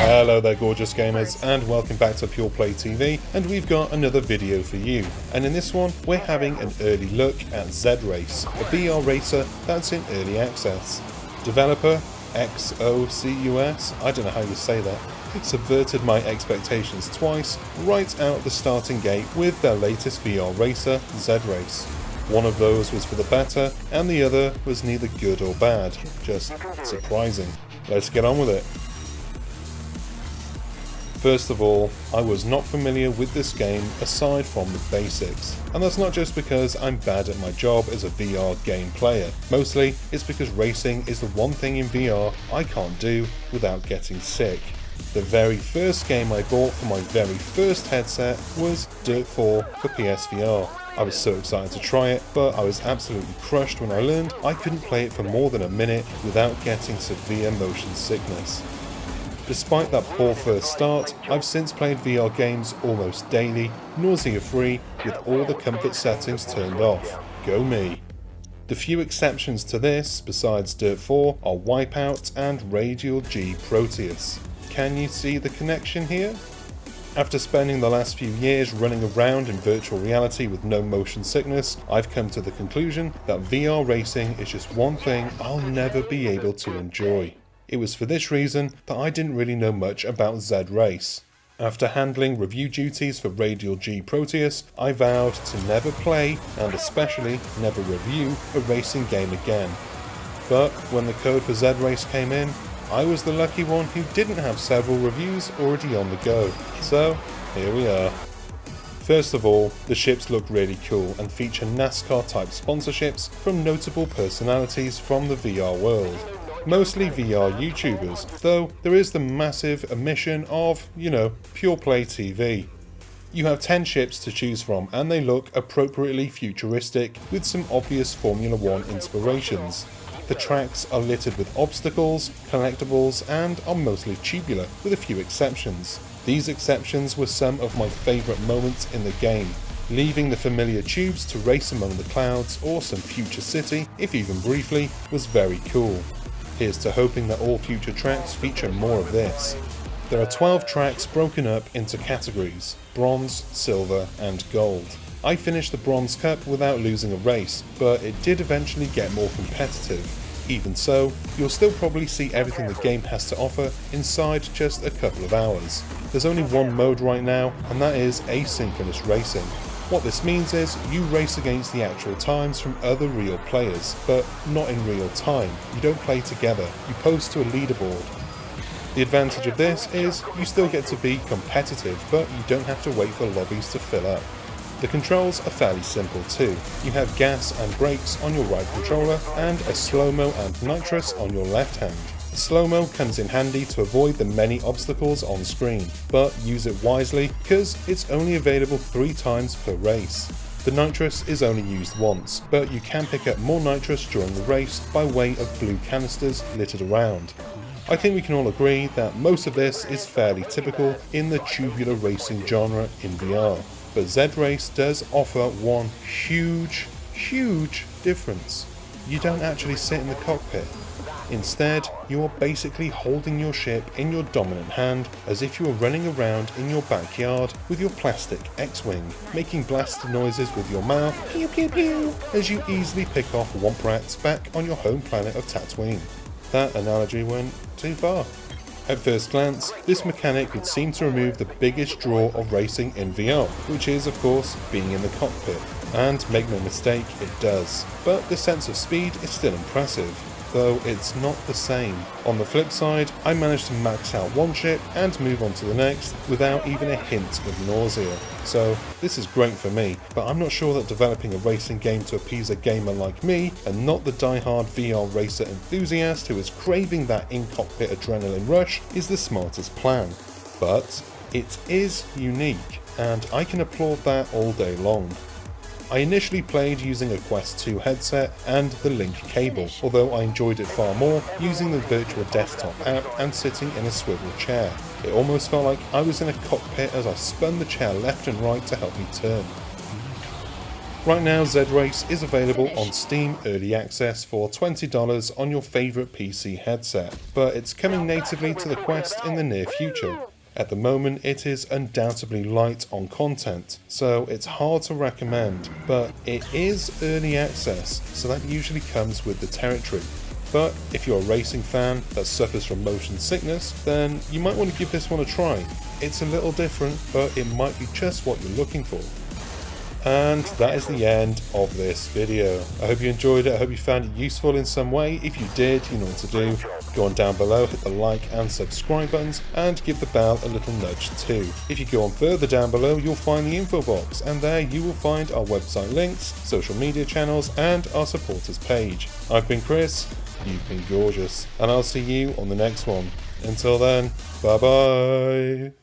Hello there gorgeous gamers, and welcome back to Pure Play TV, and we've got another video for you. And in this one we're having an early look at Z-Race, a VR racer that's in early access. Developer XOCUS, I don't know how you say that, subverted my expectations twice right out the starting gate with their latest VR racer, Z-Race. One of those was for the beta, and the other was neither good or bad, just surprising. Let's get on with it. First of all, I was not familiar with this game aside from the basics. And that's not just because I'm bad at my job as a VR game player. Mostly, it's because racing is the one thing in VR I can't do without getting sick. The very first game I bought for my very first headset was Dirt 4 for PSVR. I was so excited to try it, but I was absolutely crushed when I learned I couldn't play it for more than a minute without getting severe motion sickness. Despite that poor first start, I've since played VR games almost daily, nausea-free, with all the comfort settings turned off. Go me. The few exceptions to this, besides Dirt 4, are Wipeout and Radial G Proteus. Can you see the connection here? After spending the last few years running around in virtual reality with no motion sickness, I've come to the conclusion that VR racing is just one thing I'll never be able to enjoy. It was for this reason that I didn't really know much about Z-Race. After handling review duties for Radial G Proteus, I vowed to never play, and especially never review, a racing game again. But when the code for Z-Race came in, I was the lucky one who didn't have several reviews already on the go. So, here we are. First of all, the ships look really cool and feature NASCAR type sponsorships from notable personalities from the VR world. Mostly VR YouTubers, though there is the massive omission of, Pure Play TV. You have 10 ships to choose from, and they look appropriately futuristic with some obvious Formula 1 inspirations. The tracks are littered with obstacles, collectibles, and are mostly tubular, with a few exceptions. These exceptions were some of my favourite moments in the game. Leaving the familiar tubes to race among the clouds or some future city, if even briefly, was very cool. Here's to hoping that all future tracks feature more of this. There are 12 tracks broken up into categories: Bronze, Silver and Gold. I finished the Bronze Cup without losing a race, but it did eventually get more competitive. Even so, you'll still probably see everything the game has to offer inside just a couple of hours. There's only one mode right now, and that is asynchronous racing. What this means is you race against the actual times from other real players, but not in real time. You don't play together, you post to a leaderboard. The advantage of this is you still get to be competitive, but you don't have to wait for lobbies to fill up. The controls are fairly simple too. You have gas and brakes on your right controller and a slow-mo and nitrous on your left hand. The slow-mo comes in handy to avoid the many obstacles on screen, but use it wisely because it's only available 3 times per race. The nitrous is only used once, but you can pick up more nitrous during the race by way of blue canisters littered around. I think we can all agree that most of this is fairly typical in the tubular racing genre in VR. But Z-Race does offer one huge difference. You don't actually sit in the cockpit. Instead, you are basically holding your ship in your dominant hand as if you were running around in your backyard with your plastic X-Wing, making blasted noises with your mouth, pew pew pew, as you easily pick off womp rats back on your home planet of Tatooine. That analogy went too far. At first glance, this mechanic would seem to remove the biggest draw of racing in VR, which is of course being in the cockpit. And make no mistake, it does. But the sense of speed is still impressive, though it's not the same. On the flip side, I managed to max out one ship and move on to the next without even a hint of nausea. So this is great for me, but I'm not sure that developing a racing game to appease a gamer like me, and not the die-hard VR racer enthusiast who is craving that in-cockpit adrenaline rush, is the smartest plan. But it is unique, and I can applaud that all day long. I initially played using a Quest 2 headset and the Link cable, although I enjoyed it far more using the virtual desktop app and sitting in a swivel chair. It almost felt like I was in a cockpit as I spun the chair left and right to help me turn. Right now, Z-Race is available on Steam Early Access for $20 on your favourite PC headset, but it's coming natively to the Quest in the near future. At the moment, it is undoubtedly light on content, so it's hard to recommend, but it is early access, so that usually comes with the territory. But if you're a racing fan that suffers from motion sickness, then you might want to give this one a try. It's a little different, but it might be just what you're looking for. And that is the end of this video. I hope you enjoyed it. I hope you found it useful in some way. If you did, you know what to do. Go on down below, hit the like and subscribe buttons, and give the bell a little nudge too. If you go on further down below, you'll find the info box, and there you will find our website links, social media channels, and our supporters page. I've been Chris, you've been gorgeous, and I'll see you on the next one. Until then, bye bye.